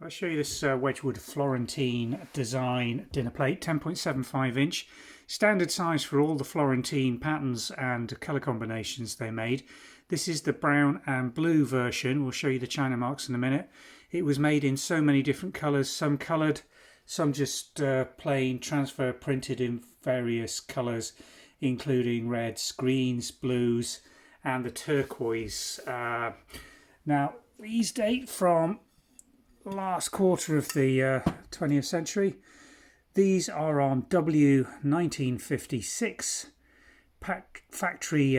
I'll show you this Wedgwood Florentine design dinner plate, 10.75 inch, standard size for all the Florentine patterns and colour combinations they made. This is the brown and blue version. We'll show you the China marks in a minute. It was made in so many different colours, some coloured, some just plain transfer printed in various colours, including reds, greens, blues and the turquoise. Now these date from last quarter of the 20th century. These are on W1956 factory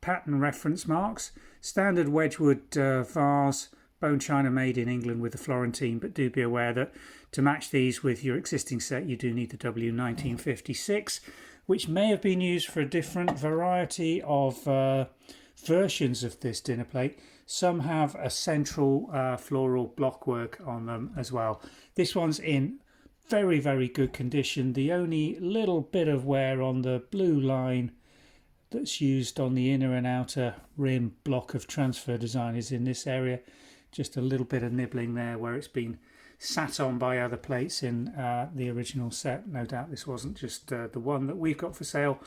pattern reference marks, standard Wedgwood vase, bone china made in England with the Florentine, but do be aware that to match these with your existing set you do need the W1956, which may have been used for a different variety of versions of this dinner plate. Some have a central floral blockwork on them as well. This one's in very, very good condition. The only little bit of wear on the blue line that's used on the inner and outer rim block of transfer design is in this area. Just a little bit of nibbling there where it's been sat on by other plates in the original set. No doubt this wasn't just the one that we've got for sale,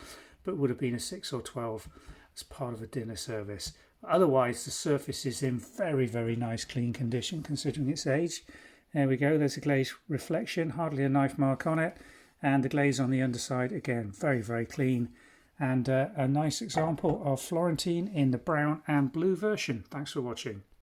but would have been a 6 or 12 as part of a dinner service. Otherwise the surface is in very, very nice clean condition considering its age. There we go, there's a glaze reflection, hardly a knife mark on it, and the glaze on the underside again very, very clean, and a nice example of Florentine in the brown and blue version. Thanks for watching.